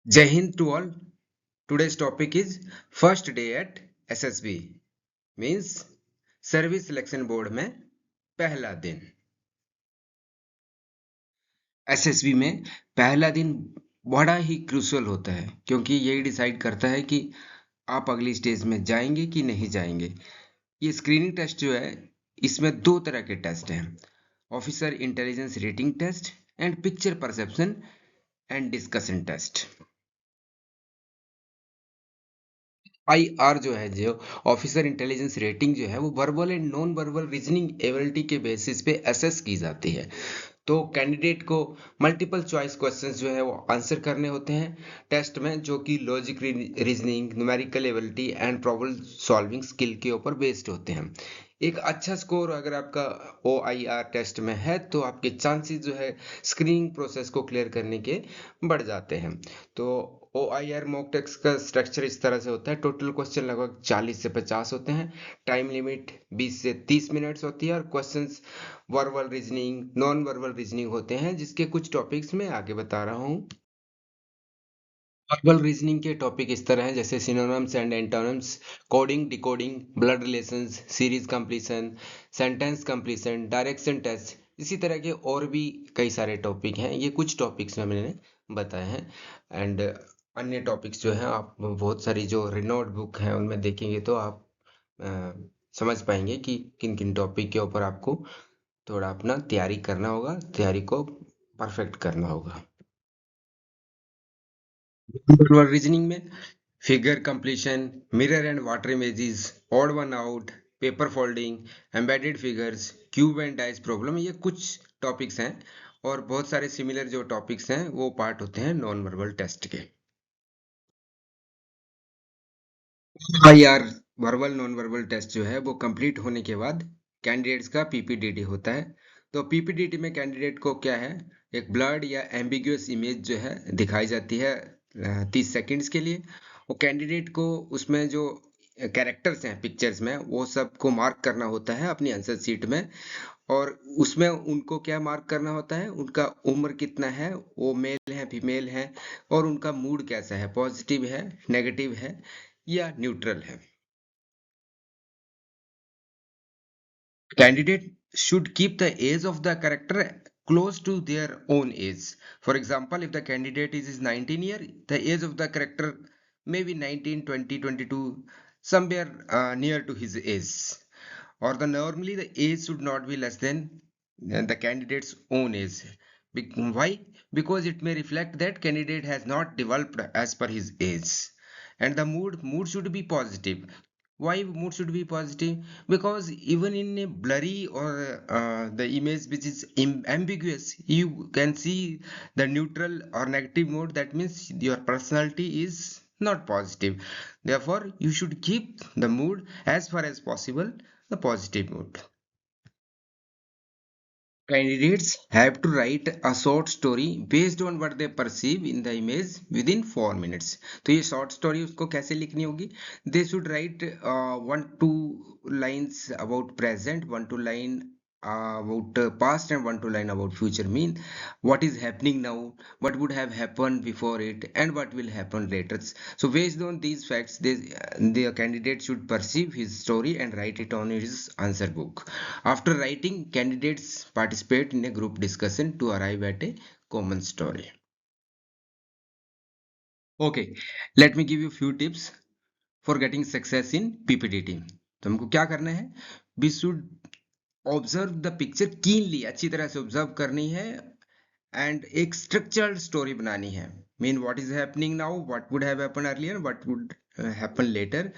Jai Hind to all. Today's topic is first day at SSB means service selection board में पहला दिन। SSB में पहला दिन बड़ा ही क्रूशियल होता है क्योंकि यही डिसाइड करता है कि आप अगली स्टेज में जाएंगे कि नहीं जाएंगे। ये स्क्रीनिंग टेस्ट जो है इसमें दो तरह के टेस्ट हैं, officer intelligence rating test and picture perception and discussion test. IR जो है, जो ऑफिसर इंटेलिजेंस रेटिंग जो है, वो verbal and non verbal reasoning ability के बेसिस पे असेस की जाती है। तो कैंडिडेट को मल्टीपल चॉइस क्वेश्चंस जो है वो आंसर करने होते हैं टेस्ट में, जो कि logic reasoning, numerical ability and problem solving skill के ऊपर बेस्ड होते हैं। एक अच्छा स्कोर अगर आपका ओ आई आर टेस्ट में है तो आपके चांसेस जो है स्क्रीनिंग प्रोसेस को क्लियर करने के बढ़ जाते हैं। तो ओ आई आर मॉक टेस्ट का स्ट्रक्चर इस तरह से होता है, टोटल क्वेश्चन लगभग 40 से 50 होते हैं, टाइम लिमिट 20 से 30 मिनट्स होती है और questions verbal reasoning, non verbal reasoning होते हैं, जिसके कुछ टॉपिक्स मैं आगे बता रहा हूँ। वर्बल रीजनिंग के टॉपिक इस तरह हैं जैसे synonyms and antonyms, coding, decoding, blood relations, series completion, sentence completion, direction test, इसी तरह के और भी कई सारे टॉपिक हैं। ये कुछ टॉपिक्स में मैंने बताए हैं एंड अन्य टॉपिक्स जो हैं आप बहुत सारी जो रिनोड बुक हैं उनमें देखेंगे तो आप अ, समझ पाएंगे कि किन किन टॉपिक के ऊपर आपको थोड़ा अपना तैयारी करना होगा, तैयारी को परफेक्ट करना होगा। वर्बल रीजनिंग में figure completion, mirror and water images, odd one out, paper folding, embedded figures, cube and dice problem, ये कुछ टॉपिक्स हैं और बहुत सारे सिमिलर जो टॉपिक्स हैं वो पार्ट होते हैं नॉन वर्बल टेस्ट के। हाँ यार, वर्बल नॉन वर्बल टेस्ट जो है वो कंप्लीट होने के बाद कैंडिडेट्स का पीपीडीटी होता है। तो पीपीडीटी में कैंडिडेट को क्या है, एक ब्लर्ड या एम्बिगुअस इमेज जो है दिखाई जाती है 30 सेकंड्स के लिए। वो कैंडिडेट को उसमें जो कैरेक्टर्स हैं पिक्चर्स में वो सबको मार्क करना होता है अपनी आंसर शीट में। और उसमें उनको क्या मार्क करना होता है, उनका उम्र कितना है, वो मेल है फीमेल है, और उनका मूड कैसा है, पॉजिटिव है, नेगेटिव है या न्यूट्रल है। Candidate should keep the age of the character close to their own age. For example, if the candidate is 19 year, the age of the character may be 19, 20, 22, somewhere near to his age. Or normally the age should not be less than the candidate's own age. Why? Because it may reflect that candidate has not developed as per his age. And the mood should be positive. Why mood should be positive? Because even in a blurry or the image which is ambiguous, you can see the neutral or negative mode. That means your personality is not positive. Therefore you should keep the mood as far as possible the positive mood. Candidates have to write a short story based on what they perceive in the image within 4 minutes. तो ये short story उसको कैसे लिखनी होगी? They should write 1-2 lines about present, 1-2 line about past, and 1-2 line about future. Mean what is happening now, what would have happened before it, and what will happen later. So based on these facts, the candidate should perceive his story and write it on his answer book. After writing, candidates participate in a group discussion to arrive at a common story. Okay, let me give you few tips for getting success in PPDT. तो हमको क्या करना है? We should observe the picture keenly, अच्छी तरह से observe करनी है एंड एक स्ट्रक्चर्ड स्टोरी बनानी है। Mean what is happening now, what would have happen earlier, what would happen later.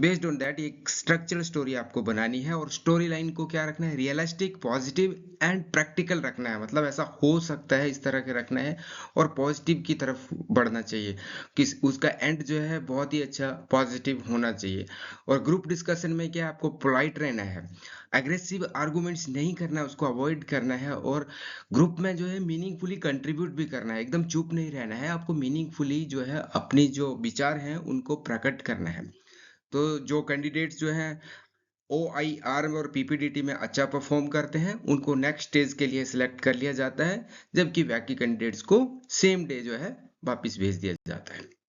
Based on that एक स्ट्रक्चरल स्टोरी आपको बनानी है और स्टोरी लाइन को क्या रखना है, रियलिस्टिक, पॉजिटिव एंड प्रैक्टिकल रखना है। मतलब ऐसा हो सकता है इस तरह के रखना है और पॉजिटिव की तरफ बढ़ना चाहिए कि उसका एंड जो है बहुत ही अच्छा पॉजिटिव होना चाहिए। और ग्रुप डिस्कशन में क्या आपको पोलाइट रहना है, एग्रेसिव आर्गुमेंट्स नहीं करना है, उसको अवॉइड करना है और ग्रुप में जो है मीनिंगफुली कंट्रीब्यूट भी करना है। एकदम चुप नहीं रहना है, आपको मीनिंगफुली जो है अपनी जो विचार हैं उनको प्रकट करना है। तो जो कैंडिडेट्स जो हैं OIR और PPDT में अच्छा परफॉर्म करते हैं उनको नेक्स्ट स्टेज के लिए सिलेक्ट कर लिया जाता है, जबकि बाकी कैंडिडेट्स को सेम डे जो है वापस भेज दिया जाता है।